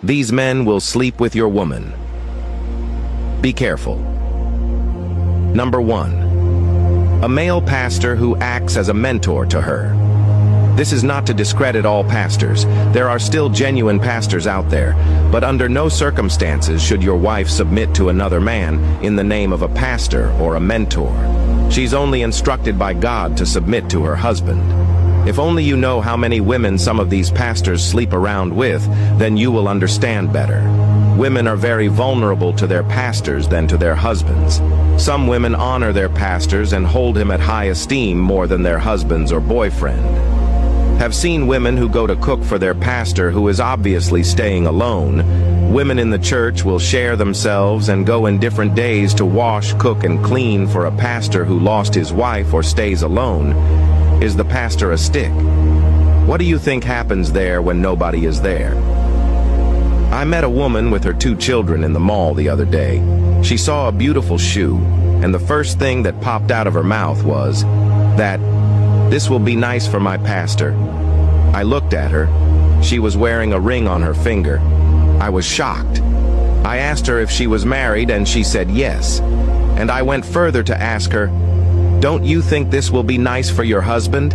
These men will sleep with your woman. Be careful. Number 1. A male pastor who acts as a mentor to her. This is not to discredit all pastors. There are still genuine pastors out there, but under no circumstances should your wife submit to another man in the name of a pastor or a mentor. She's only instructed by God to submit to her husband. If only you know how many women some of these pastors sleep around with, then you will understand better. Women are very vulnerable to their pastors than to their husbands. Some women honor their pastors and hold him at high esteem more than their husbands or boyfriend. Have seen women who go to cook for their pastor who is obviously staying alone. Women in the church will share themselves and go in different days to wash, cook, and clean for a pastor who lost his wife or stays alone. Is the pastor a stick? What do you think happens there when nobody is there? I met a woman with her 2 children in the mall the other day. She saw a beautiful shoe, and the first thing that popped out of her mouth was that this will be nice for my pastor. I looked at her. She was wearing a ring on her finger. I was shocked. I asked her if she was married, and she said yes. And I went further to ask her, "Don't you think this will be nice for your husband?"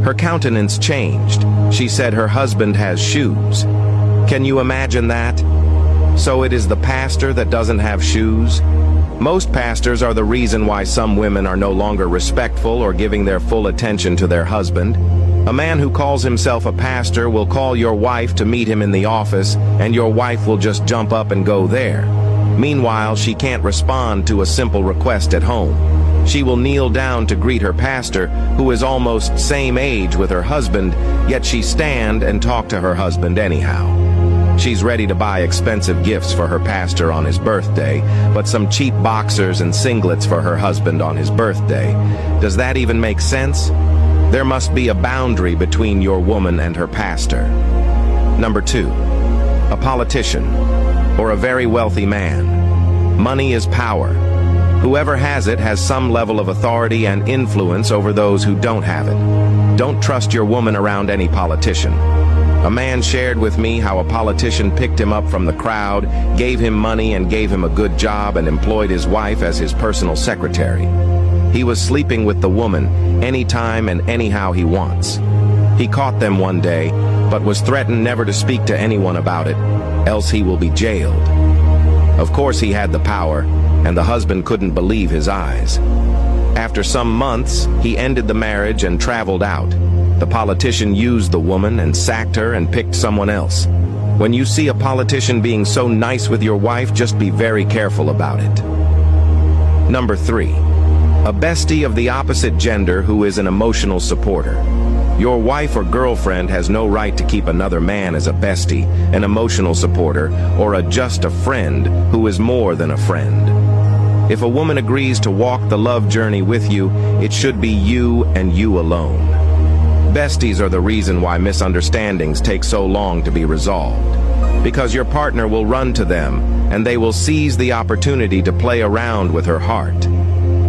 Her countenance changed. She said her husband has shoes. Can you imagine that? So it is the pastor that doesn't have shoes? Most pastors are the reason why some women are no longer respectful or giving their full attention to their husband. A man who calls himself a pastor will call your wife to meet him in the office, and your wife will just jump up and go there. Meanwhile, she can't respond to a simple request at home. She will kneel down to greet her pastor, who is almost same age with her husband, yet she stand and talk to her husband anyhow. She's ready to buy expensive gifts for her pastor on his birthday, but some cheap boxers and singlets for her husband on his birthday. Does that even make sense? There must be a boundary between your woman and her pastor. Number 2. A politician or a very wealthy man. Money is power. Whoever has it has some level of authority and influence over those who don't have it. Don't trust your woman around any politician. A man shared with me how a politician picked him up from the crowd, gave him money and gave him a good job, and employed his wife as his personal secretary. He was sleeping with the woman anytime and anyhow he wants. He caught them one day, but was threatened never to speak to anyone about it, else he will be jailed. Of course he had the power, and the husband couldn't believe his eyes. After some months, he ended the marriage and traveled out. The politician used the woman and sacked her and picked someone else. When you see a politician being so nice with your wife, just be very careful about it. Number 3. A bestie of the opposite gender who is an emotional supporter. Your wife or girlfriend has no right to keep another man as a bestie, an emotional supporter, or just a friend who is more than a friend. If a woman agrees to walk the love journey with you, it should be you and you alone. Besties are the reason why misunderstandings take so long to be resolved. Because your partner will run to them, and they will seize the opportunity to play around with her heart.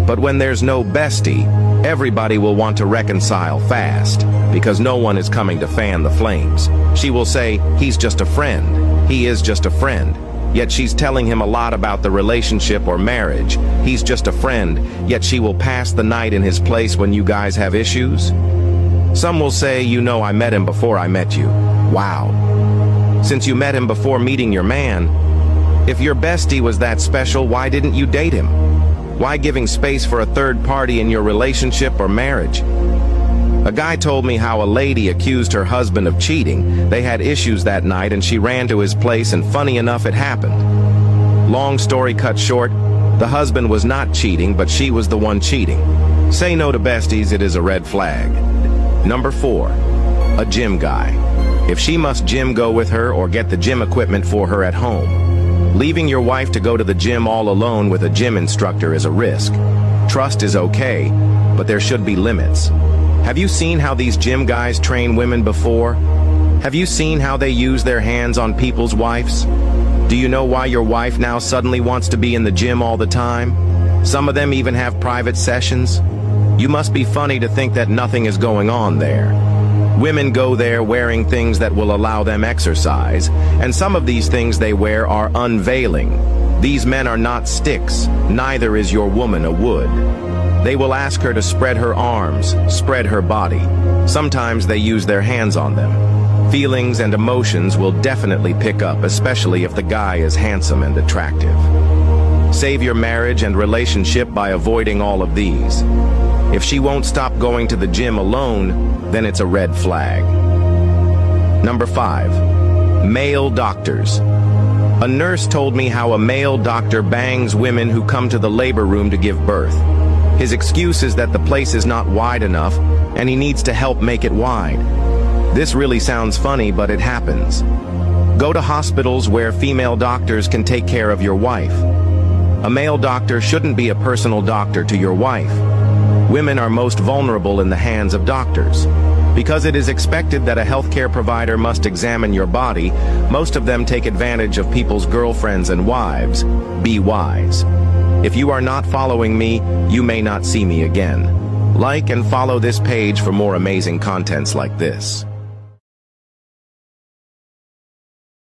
But when there's no bestie, everybody will want to reconcile fast, because no one is coming to fan the flames. She will say, he's just a friend. He is just a friend. Yet she's telling him a lot about the relationship or marriage. He's just a friend, yet she will pass the night in his place when you guys have issues. Some will say, you know, I met him before I met you. Wow. Since you met him before meeting your man, if your bestie was that special, why didn't you date him? Why giving space for a third party in your relationship or marriage? A guy told me how a lady accused her husband of cheating. They had issues that night and she ran to his place, and funny enough, it happened. Long story cut short, the husband was not cheating, but she was the one cheating. Say no to besties, it is a red flag. Number 4, a gym guy. If she must gym, go with her or get the gym equipment for her at home. Leaving your wife to go to the gym all alone with a gym instructor is a risk. Trust is okay, but there should be limits. Have you seen how these gym guys train women before? Have you seen how they use their hands on people's wives? Do you know why your wife now suddenly wants to be in the gym all the time? Some of them even have private sessions. You must be funny to think that nothing is going on there. Women go there wearing things that will allow them exercise, and some of these things they wear are unveiling. These men are not sticks, neither is your woman a wood. They will ask her to spread her arms, spread her body. Sometimes they use their hands on them. Feelings and emotions will definitely pick up, especially if the guy is handsome and attractive. Save your marriage and relationship by avoiding all of these. If she won't stop going to the gym alone, then it's a red flag. Number 5. Male doctors. A nurse told me how a male doctor bangs women who come to the labor room to give birth. His excuse is that the place is not wide enough, and he needs to help make it wide. This really sounds funny, but it happens. Go to hospitals where female doctors can take care of your wife. A male doctor shouldn't be a personal doctor to your wife. Women are most vulnerable in the hands of doctors. Because it is expected that a healthcare provider must examine your body, most of them take advantage of people's girlfriends and wives. Be wise. If you are not following me, you may not see me again. Like and follow this page for more amazing contents like this.